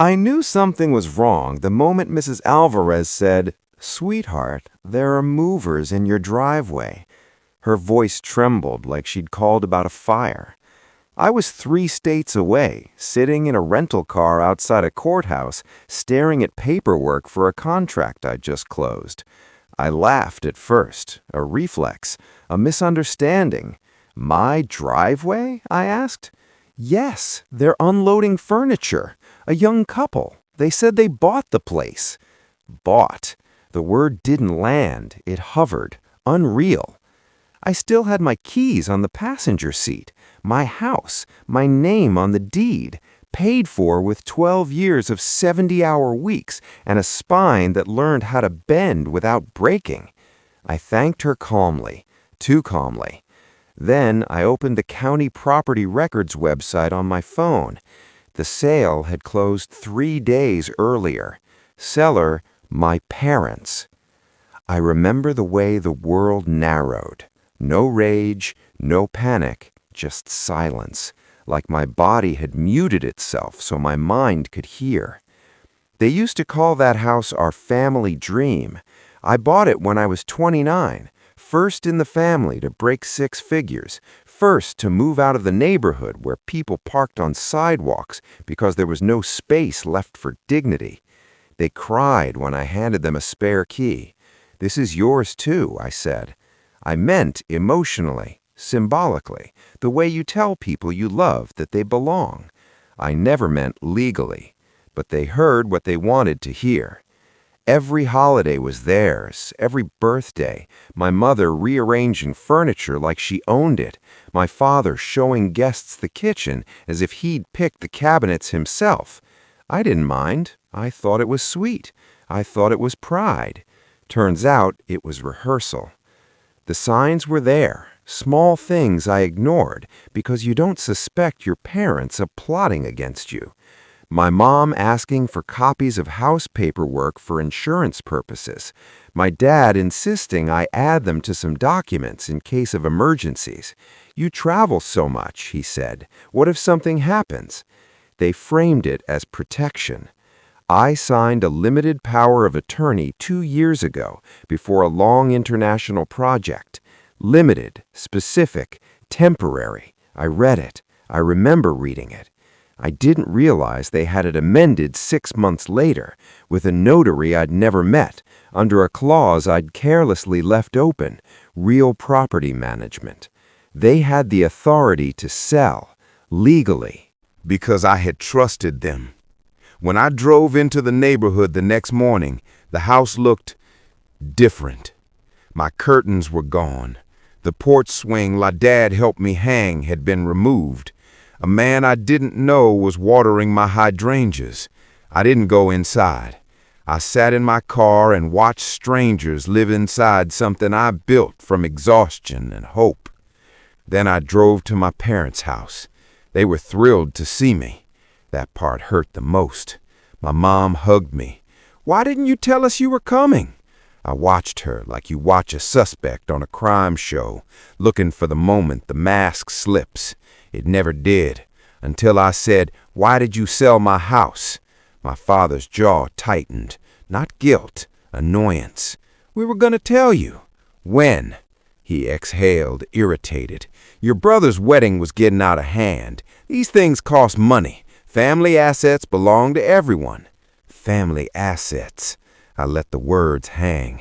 I knew something was wrong the moment Mrs. Alvarez said, "Sweetheart, there are movers in your driveway." Her voice trembled like she'd called about a fire. I was 3 states away, sitting in a rental car outside a courthouse, staring at paperwork for a contract I'd just closed. I laughed at first, a reflex, a misunderstanding. "My driveway?" I asked. "Yes, they're unloading furniture. A young couple. They said they bought the place." Bought. The word didn't land. It hovered. Unreal. I still had my keys on the passenger seat, my house, my name on the deed, paid for with 12 years of 70-hour weeks and a spine that learned how to bend without breaking. I thanked her calmly, too calmly. Then I opened the county property records website on my phone. The sale had closed 3 days earlier. Seller, my parents. I remember the way the world narrowed. No rage, no panic, just silence, like my body had muted itself so my mind could hear. They used to call that house our family dream. I bought it when I was 29, first in the family to break 6 figures, first to move out of the neighborhood where people parked on sidewalks because there was no space left for dignity. They cried when I handed them a spare key. "This is yours too," I said. I meant emotionally, symbolically, the way you tell people you love that they belong. I never meant legally, but they heard what they wanted to hear. Every holiday was theirs, every birthday, my mother rearranging furniture like she owned it, my father showing guests the kitchen as if he'd picked the cabinets himself. I didn't mind. I thought it was sweet. I thought it was pride. Turns out it was rehearsal. The signs were there, small things I ignored because you don't suspect your parents of plotting against you. My mom asking for copies of house paperwork for insurance purposes. My dad insisting I add them to some documents in case of emergencies. "You travel so much," he said. "What if something happens?" They framed it as protection. I signed a limited power of attorney 2 years ago before a long international project. Limited, specific, temporary. I read it. I remember reading it. I didn't realize they had it amended 6 months later with a notary I'd never met, under a clause I'd carelessly left open, real property management. They had the authority to sell, legally, because I had trusted them. When I drove into the neighborhood the next morning, the house looked different. My curtains were gone. The porch swing my dad helped me hang had been removed. A man I didn't know was watering my hydrangeas. I didn't go inside. I sat in my car and watched strangers live inside something I built from exhaustion and hope. Then I drove to my parents' house. They were thrilled to see me. That part hurt the most. My mom hugged me. "Why didn't you tell us you were coming?" I watched her like you watch a suspect on a crime show, looking for the moment the mask slips. It never did, until I said, "Why did you sell my house?" My father's jaw tightened. Not guilt, annoyance. "We were going to tell you." "When?" He exhaled, irritated. "Your brother's wedding was getting out of hand. These things cost money. Family assets belong to everyone." Family assets. I let the words hang.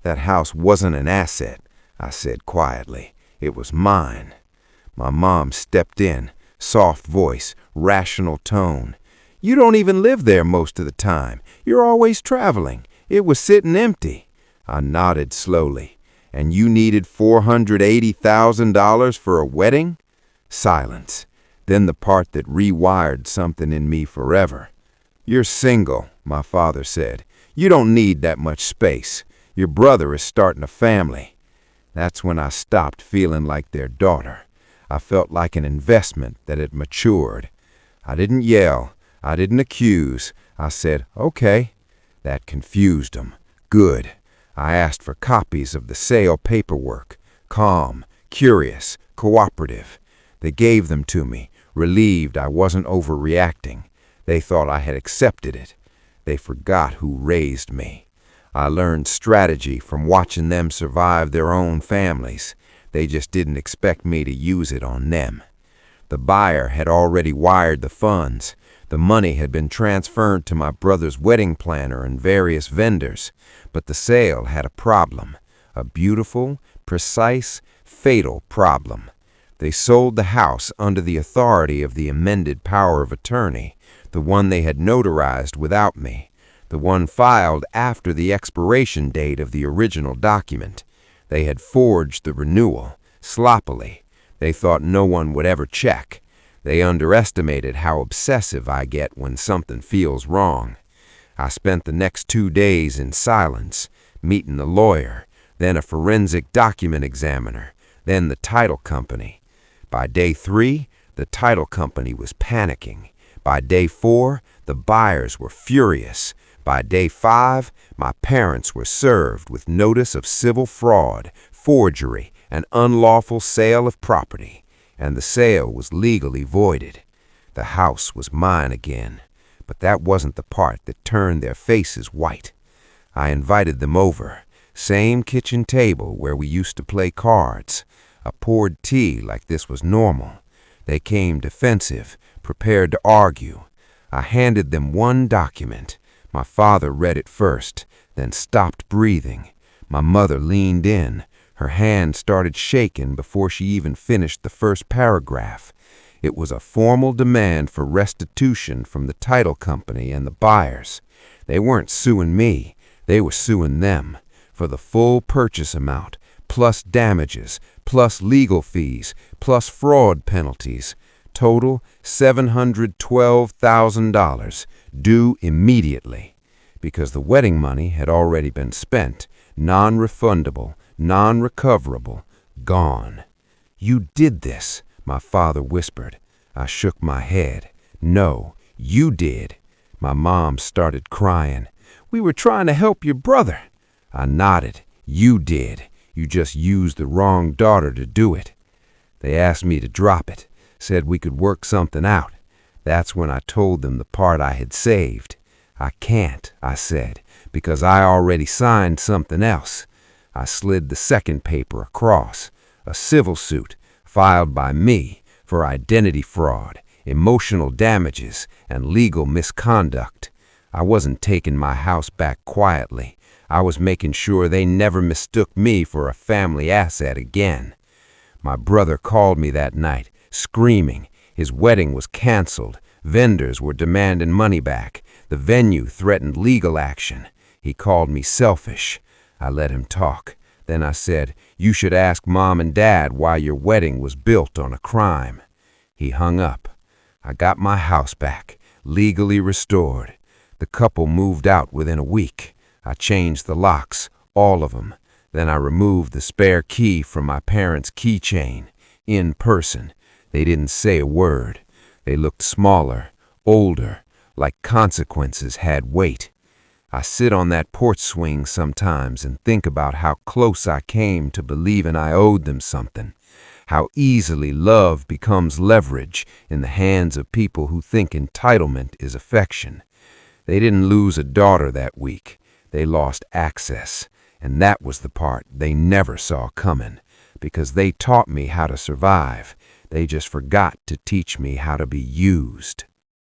"That house wasn't an asset," I said quietly. "It was mine." My mom stepped in, soft voice, rational tone. "You don't even live there most of the time. You're always traveling. It was sitting empty." I nodded slowly. "And you needed $480,000 for a wedding?" Silence. Then the part that rewired something in me forever. "You're single," my father said. "You don't need that much space. Your brother is starting a family." That's when I stopped feeling like their daughter. I felt like an investment that had matured. I didn't yell. I didn't accuse. I said, "Okay." That confused them. Good. I asked for copies of the sale paperwork. Calm, curious, cooperative. They gave them to me, relieved I wasn't overreacting. They thought I had accepted it. They forgot who raised me. I learned strategy from watching them survive their own families. They just didn't expect me to use it on them. The buyer had already wired the funds. The money had been transferred to my brother's wedding planner and various vendors, but the sale had a problem, a beautiful, precise, fatal problem. They sold the house under the authority of the amended power of attorney, the one they had notarized without me, the one filed after the expiration date of the original document. They had forged the renewal, sloppily. They thought no one would ever check. They underestimated how obsessive I get when something feels wrong. I spent the next 2 days in silence, meeting a lawyer, then a forensic document examiner, then the title company. By day 3, the title company was panicking. By day 4, the buyers were furious. By day 5, my parents were served with notice of civil fraud, forgery, and unlawful sale of property, and the sale was legally voided. The house was mine again, but that wasn't the part that turned their faces white. I invited them over, same kitchen table where we used to play cards. I poured tea like this was normal. They came defensive, prepared to argue. I handed them one document. My father read it first, then stopped breathing. My mother leaned in. Her hand started shaking before she even finished the first paragraph. It was a formal demand for restitution from the title company and the buyers. They weren't suing me, they were suing them for the full purchase amount, plus damages, plus legal fees, plus fraud penalties. Total $712,000, due immediately. Because the wedding money had already been spent, non-refundable, non-recoverable, gone. "You did this," my father whispered. I shook my head. "No, you did." My mom started crying. "We were trying to help your brother." I nodded. "You did. You just used the wrong daughter to do it." They asked me to drop it, said we could work something out. That's when I told them the part I had saved. "I can't," I said, "because I already signed something else." I slid the second paper across, a civil suit filed by me for identity fraud, emotional damages, and legal misconduct. I wasn't taking my house back quietly. I was making sure they never mistook me for a family asset again. My brother called me that night, screaming. His wedding was canceled. Vendors were demanding money back. The venue threatened legal action. He called me selfish. I let him talk. Then I said, "You should ask Mom and Dad why your wedding was built on a crime." He hung up. I got my house back, legally restored. The couple moved out within a week. I changed the locks, all of them. Then I removed the spare key from my parents' keychain, in person. They didn't say a word. They looked smaller, older, like consequences had weight. I sit on that porch swing sometimes and think about how close I came to believing I owed them something, how easily love becomes leverage in the hands of people who think entitlement is affection. They didn't lose a daughter that week. They lost access, and that was the part they never saw coming, because they taught me how to survive. They just forgot to teach me how to be used.